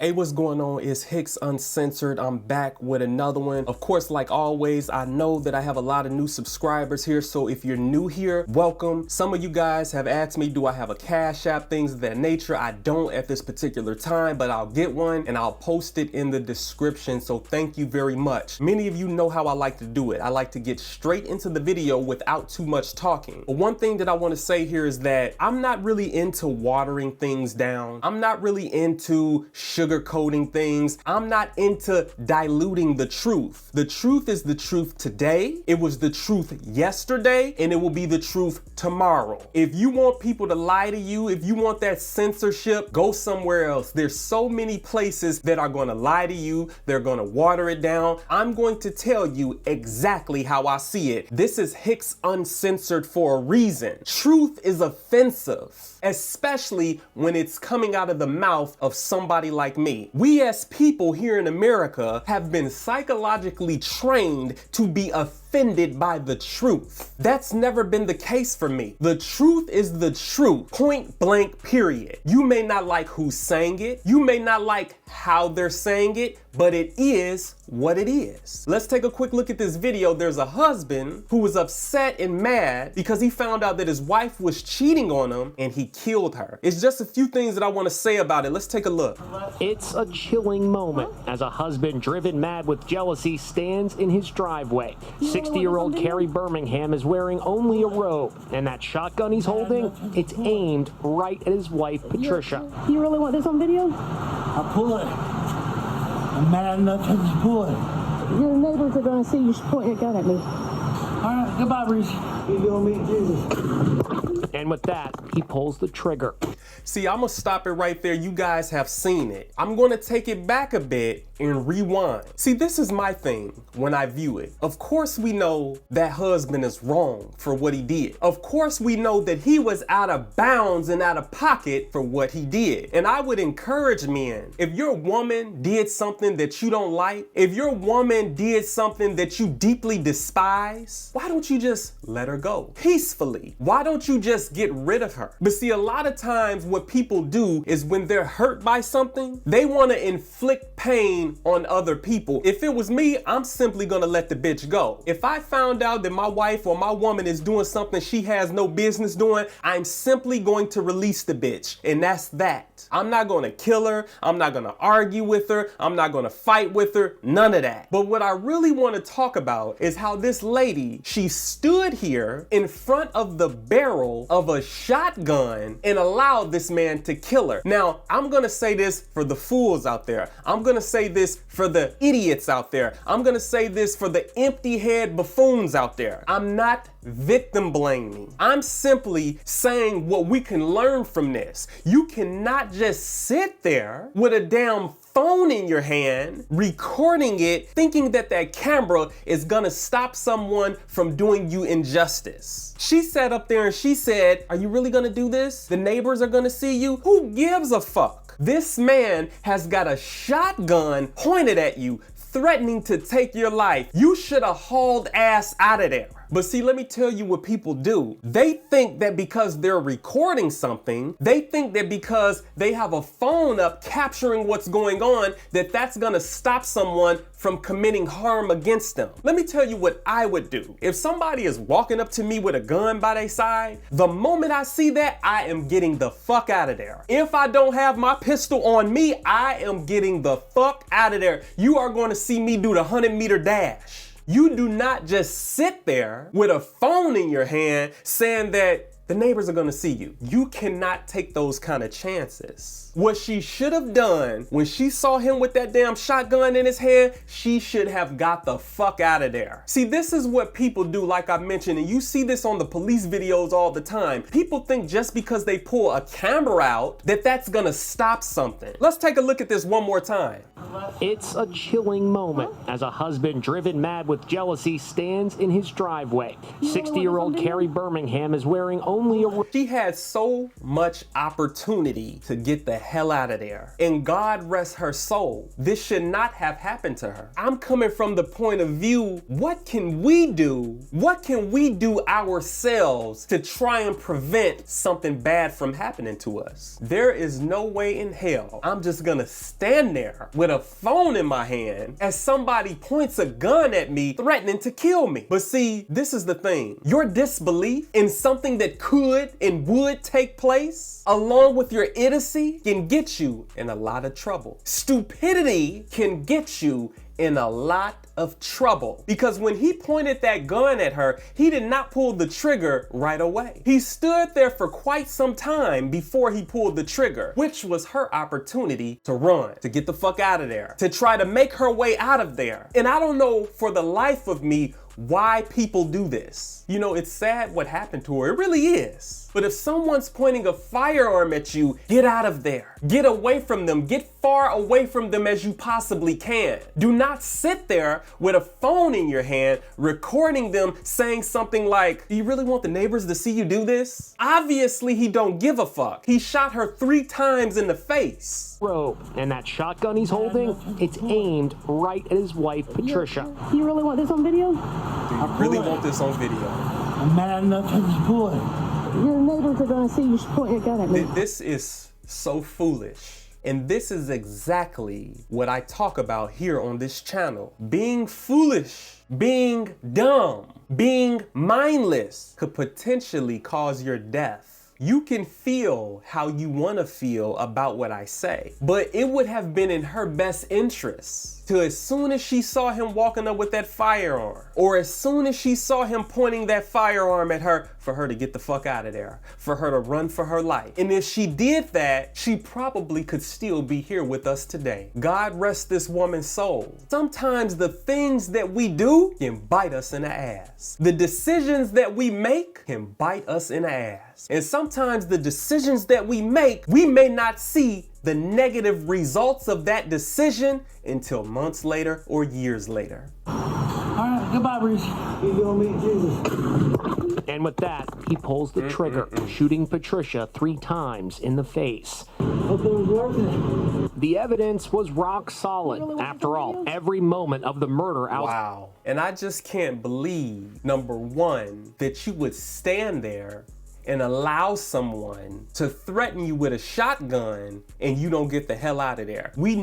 Hey, what's going on? It's Hicks Uncensored. I'm back with another one. Of course, like always, I know that I have a lot of new subscribers here, so if you're new here, welcome. Some of you guys have asked me, do I have a Cash App, things of that nature. I don't at this particular time, but I'll get one and I'll post it in the description, so thank you very much. Many of you know how I like to do it. I like to get straight into the video without too much talking. But one thing that I want to say here is that I'm not really into watering things down. I'm not really into sugarcoating things. I'm not into diluting the truth. The truth is the truth today. It was the truth yesterday, and it will be the truth tomorrow. If you want people to lie to you, if you want that censorship, go somewhere else. There's so many places that are going to lie to you. They're going to water it down. I'm going to tell you exactly how I see it. This is Hicks Uncensored for a reason. Truth is offensive, especially when it's coming out of the mouth of somebody like me. We as people here in America have been psychologically trained to be offended by the truth. That's never been the case for me. The truth is the truth, point blank, period. You may not like who's saying it. You may not like how they're saying it, but it is what it is. Let's take a quick look at this video. There's a husband who was upset and mad because he found out that his wife was cheating on him and he killed her. It's just a few things that I want to say about it. Let's take a look. It's a chilling moment as a husband driven mad with jealousy stands in his driveway. 60-year-old Carrie Birmingham is wearing only a robe, and that shotgun he's holding, it's aimed right at his wife, Patricia. You really want this on video? I'll pull it. I'm mad enough to just pull it. Your neighbors are going to see you pointing a gun at me. All right, goodbye, Reese. You're going to meet Jesus. And with that, he pulls the trigger. See, I'm gonna stop it right there. You guys have seen it. I'm gonna take it back a bit and rewind. See, this is my thing when I view it. Of course we know that husband is wrong for what he did. Of course we know that he was out of bounds and out of pocket for what he did. And I would encourage men, if your woman did something that you don't like, if your woman did something that you deeply despise, why don't you just let her go peacefully? Why don't you just get rid of her? But see, a lot of times what people do is when they're hurt by something, they want to inflict pain on other people. If it was me, I'm simply gonna let the bitch go. If I found out that my wife or my woman is doing something she has no business doing, I'm simply going to release the bitch, and that's that. I'm not gonna kill her. I'm not gonna argue with her. I'm not gonna fight with her. None of that. But what I really want to talk about is how this lady, she stood here in front of the barrel of a shotgun and allowed this man to kill her. Now, I'm gonna say this for the fools out there. I'm gonna say this for the idiots out there. I'm gonna say this for the empty head buffoons out there. I'm not victim blaming. I'm simply saying what we can learn from this. You cannot just sit there with a damn phone in your hand, recording it, thinking that that camera is gonna stop someone from doing you injustice. She sat up there and she said, are you really gonna do this? The neighbors are gonna see you? Who gives a fuck? This man has got a shotgun pointed at you, threatening to take your life. You should have hauled ass out of there. But see, let me tell you what people do. They think that because they're recording something, they think that because they have a phone up capturing what's going on, that that's gonna stop someone from committing harm against them. Let me tell you what I would do. If somebody is walking up to me with a gun by their side, the moment I see that, I am getting the fuck out of there. If I don't have my pistol on me, I am getting the fuck out of there. You are going to see me do the 100-meter dash. You do not just sit there with a phone in your hand saying that the neighbors are gonna see you. You cannot take those kind of chances. What she should have done when she saw him with that damn shotgun in his hand, she should have got the fuck out of there. See, this is what people do, like I mentioned, and you see this on the police videos all the time. People think just because they pull a camera out that that's gonna stop something. Let's take a look at this one more time. It's a chilling moment as a husband driven mad with jealousy stands in his driveway. 60-year-old Carrie Birmingham is wearing only a... She had so much opportunity to get the hell out of there. And God rest her soul. This should not have happened to her. I'm coming from the point of view, what can we do? What can we do ourselves to try and prevent something bad from happening to us? There is no way in hell I'm just gonna stand there with a phone in my hand as somebody points a gun at me threatening to kill me. But see, this is the thing. Your disbelief in something that could and would take place, along with your idiocy, can get you in a lot of trouble. Stupidity can get you in a lot of trouble. Because when he pointed that gun at her, he did not pull the trigger right away. He stood there for quite some time before he pulled the trigger, which was her opportunity to run, to get the fuck out of there, to try to make her way out of there. And I don't know for the life of me why people do this. You know, it's sad what happened to her. It really is. But if someone's pointing a firearm at you, get out of there. Get away from them. Get far away from them as you possibly can. Do not sit there with a phone in your hand, recording them saying something like, do you really want the neighbors to see you do this? Obviously, he don't give a fuck. He shot her 3 times in the face. robe, and that shotgun he's holding, it's aimed right at his wife, Patricia. You really want this on video? Do you really want this on video? I'm mad enough to this boy. Your neighbors are going to see you pointing a gun at me. This is so foolish. And this is exactly what I talk about here on this channel. Being foolish, being dumb, being mindless could potentially cause your death. You can feel how you want to feel about what I say, but it would have been in her best interest to, as soon as she saw him walking up with that firearm, or as soon as she saw him pointing that firearm at her, for her to get the fuck out of there, for her to run for her life. And if she did that, she probably could still be here with us today. God rest this woman's soul. Sometimes the things that we do can bite us in the ass. The decisions that we make can bite us in the ass. And sometimes the decisions that we make, we may not see the negative results of that decision until months later or years later. All right, goodbye, Reese. You gonna meet Jesus. And with that, he pulls the trigger, shooting Patricia 3 times in the face. Hope it was worth it. The evidence was rock solid. After all, every moment of the murder out. Wow. And I just can't believe, number one, that you would stand there and allow someone to threaten you with a shotgun and you don't get the hell out of there. We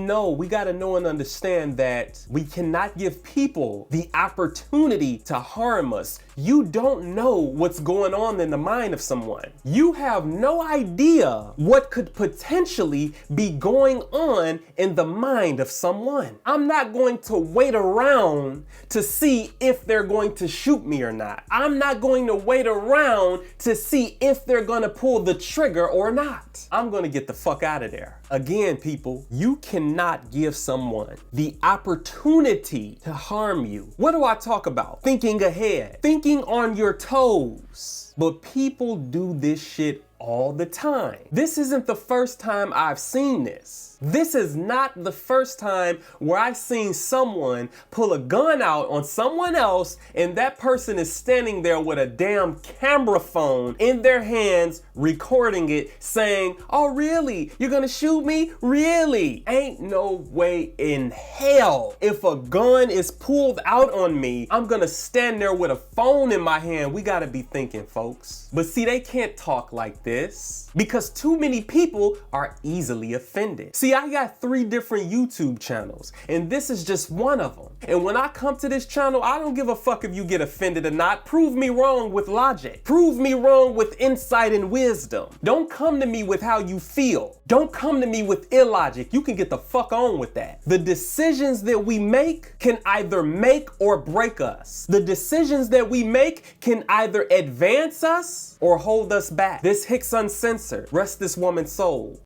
gotta know and understand that we cannot give people the opportunity to harm us. You don't know what's going on in the mind of someone. You have no idea what could potentially be going on in the mind of someone. I'm not going to wait around to see if they're going to shoot me or not. I'm not going to wait around to see if they're gonna pull the trigger or not. I'm gonna get the fuck out of there. Again, people, you cannot give someone the opportunity to harm you. What do I talk about? Thinking ahead, thinking on your toes. But people do this shit all the time. This isn't the first time I've seen this. This is not the first time where I've seen someone pull a gun out on someone else and that person is standing there with a damn camera phone in their hands recording it saying, oh really? You're gonna shoot me? Really? Ain't no way in hell if a gun is pulled out on me, I'm gonna stand there with a phone in my hand. We gotta be thinking, folks. But see, they can't talk like this because too many people are easily offended. See, I got 3 different YouTube channels and this is just one of them. And when I come to this channel, I don't give a fuck if you get offended or not. Prove me wrong with logic. Prove me wrong with insight and wisdom. Don't come to me with how you feel. Don't come to me with illogic. You can get the fuck on with that. The decisions that we make can either make or break us. The decisions that we make can either advance us or hold us back. This Hicks Uncensored, rest this woman's soul.